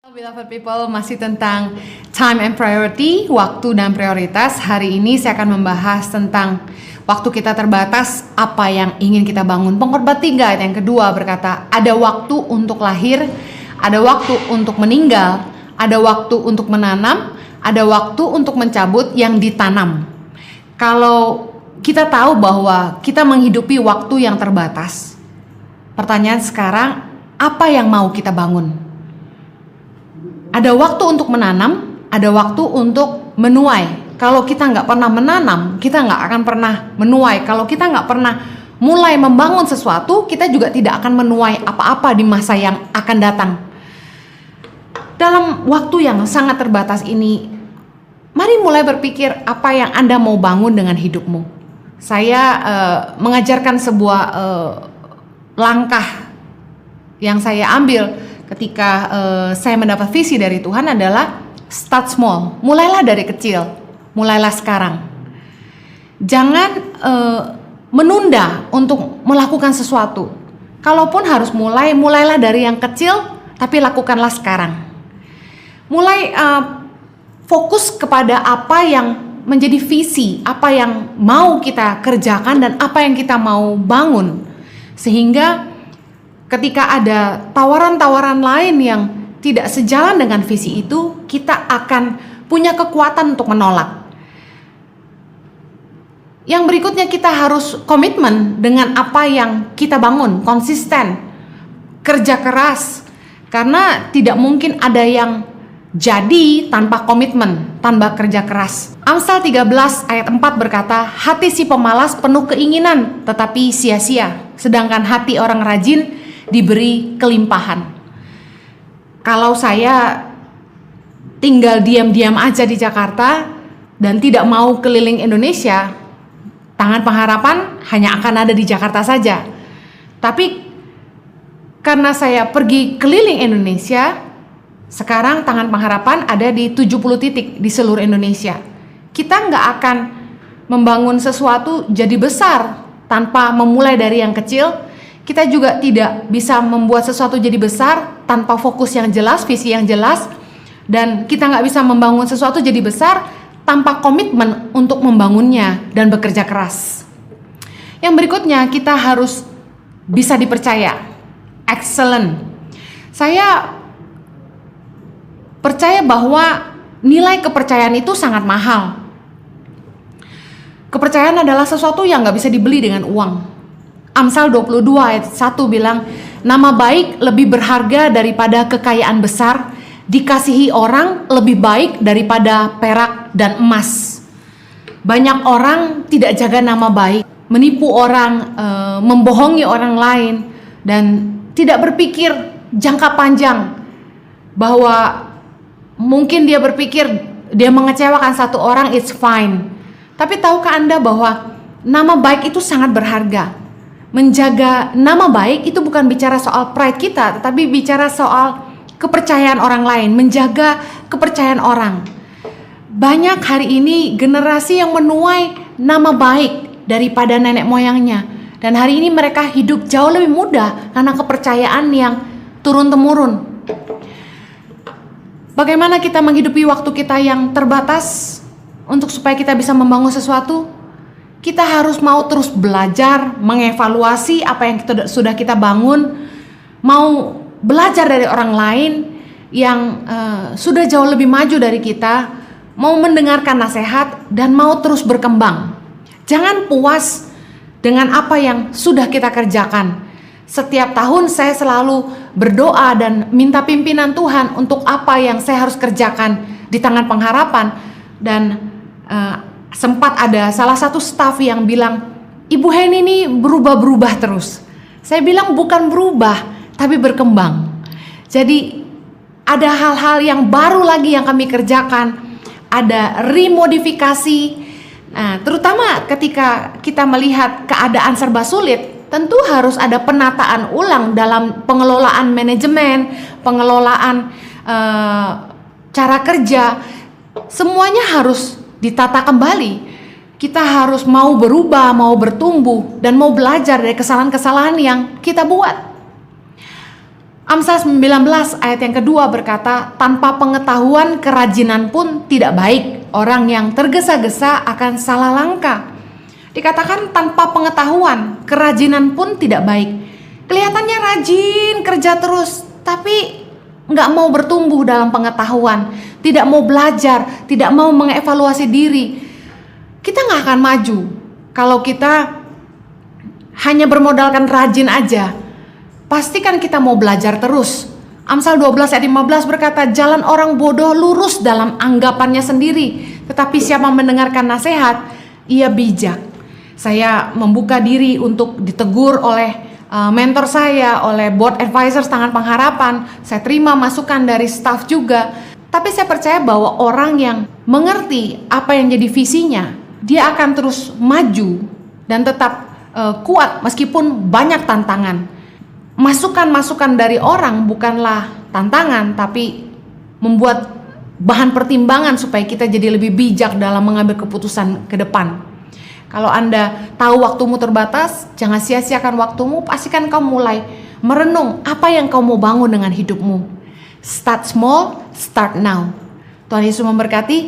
Beloved people, masih tentang time and priority, waktu dan prioritas. Hari ini saya akan membahas tentang waktu kita terbatas, apa yang ingin kita bangun. Pengkhotbah 3 ayat yang kedua berkata, ada waktu untuk lahir, ada waktu untuk meninggal, ada waktu untuk menanam, ada waktu untuk mencabut yang ditanam. Kalau kita tahu bahwa kita menghidupi waktu yang terbatas, pertanyaan sekarang, apa yang mau kita bangun? Ada waktu untuk menanam, ada waktu untuk menuai. Kalau kita nggak pernah menanam, kita nggak akan pernah menuai. Kalau kita nggak pernah mulai membangun sesuatu, kita juga tidak akan menuai apa-apa di masa yang akan datang. Dalam waktu yang sangat terbatas ini, mari mulai berpikir apa yang Anda mau bangun dengan hidupmu. Saya mengajarkan sebuah langkah yang saya ambil ketika saya mendapat visi dari Tuhan adalah start small. Mulailah dari kecil, mulailah sekarang. Jangan menunda untuk melakukan sesuatu. Kalaupun harus mulailah dari yang kecil, tapi lakukanlah sekarang. Mulai fokus kepada apa yang menjadi visi, apa yang mau kita kerjakan dan apa yang kita mau bangun. Sehingga ketika ada tawaran-tawaran lain yang tidak sejalan dengan visi itu, kita akan punya kekuatan untuk menolak. Yang berikutnya, kita harus komitmen dengan apa yang kita bangun, konsisten, kerja keras. Karena tidak mungkin ada yang jadi tanpa komitmen, tanpa kerja keras. Amsal 13 ayat 4 berkata, hati si pemalas penuh keinginan tetapi sia-sia, sedangkan hati orang rajin diberi kelimpahan. Kalau saya tinggal diam-diam aja di Jakarta dan tidak mau keliling Indonesia, Tangan Pengharapan hanya akan ada di Jakarta saja. Tapi karena saya pergi keliling Indonesia, sekarang Tangan Pengharapan ada di 70 titik di seluruh Indonesia. Kita nggak akan membangun sesuatu jadi besar tanpa memulai dari yang kecil. Kita juga tidak bisa membuat sesuatu jadi besar tanpa fokus yang jelas, visi yang jelas. Dan kita nggak bisa membangun sesuatu jadi besar tanpa komitmen untuk membangunnya dan bekerja keras. Yang berikutnya, kita harus bisa dipercaya. Excellent. Saya percaya bahwa nilai kepercayaan itu sangat mahal. Kepercayaan adalah sesuatu yang nggak bisa dibeli dengan uang. Amsal 22 ayat 1 bilang, nama baik lebih berharga daripada kekayaan besar, dikasihi orang lebih baik daripada perak dan emas. Banyak orang tidak jaga nama baik, menipu orang, membohongi orang lain, dan tidak berpikir jangka panjang. Bahwa mungkin dia berpikir dia mengecewakan satu orang, it's fine. Tapi tahukah Anda bahwa nama baik itu sangat berharga? Menjaga nama baik itu bukan bicara soal pride kita, tetapi bicara soal kepercayaan orang lain, menjaga kepercayaan orang. Banyak hari ini generasi yang menuai nama baik daripada nenek moyangnya, dan hari ini mereka hidup jauh lebih mudah karena kepercayaan yang turun-temurun. Bagaimana kita menghidupi waktu kita yang terbatas untuk supaya kita bisa membangun sesuatu? Kita harus mau terus belajar, mengevaluasi apa yang sudah kita bangun, mau belajar dari orang lain yang sudah jauh lebih maju dari kita, mau mendengarkan nasihat, dan mau terus berkembang. Jangan puas dengan apa yang sudah kita kerjakan. Setiap tahun saya selalu berdoa dan minta pimpinan Tuhan untuk apa yang saya harus kerjakan di Tangan Pengharapan. Dan sempat ada salah satu staf yang bilang, Ibu Heni ini berubah-berubah terus. Saya bilang bukan berubah, tapi berkembang. Jadi ada hal-hal yang baru lagi yang kami kerjakan, ada remodifikasi. Nah, terutama ketika kita melihat keadaan serba sulit, tentu harus ada penataan ulang dalam pengelolaan manajemen, pengelolaan cara kerja. Semuanya harus ditata kembali. Kita harus mau berubah, mau bertumbuh, dan mau belajar dari kesalahan-kesalahan yang kita buat. Amsal 19 ayat yang kedua berkata, tanpa pengetahuan kerajinan pun tidak baik. Orang yang tergesa-gesa akan salah langkah. Dikatakan tanpa pengetahuan kerajinan pun tidak baik. Kelihatannya rajin kerja terus, tapi nggak mau bertumbuh dalam pengetahuan, tidak mau belajar, tidak mau mengevaluasi diri. Kita nggak akan maju kalau kita hanya bermodalkan rajin aja. Pastikan kita mau belajar terus. Amsal 12 ayat 15 berkata, jalan orang bodoh lurus dalam anggapannya sendiri, tetapi siapa mendengarkan nasihat, ia bijak. Saya membuka diri untuk ditegur oleh mentor saya, oleh board advisors Tangan Pengharapan. Saya terima masukan dari staff juga. Tapi saya percaya bahwa orang yang mengerti apa yang jadi visinya, dia akan terus maju dan tetap kuat meskipun banyak tantangan. Masukan-masukan dari orang bukanlah tantangan, tapi membuat bahan pertimbangan supaya kita jadi lebih bijak dalam mengambil keputusan ke depan. Kalau Anda tahu waktumu terbatas, jangan sia-siakan waktumu, pastikan kau mulai merenung apa yang kau mau bangun dengan hidupmu. Start small, start now. Tuhan Yesus memberkati.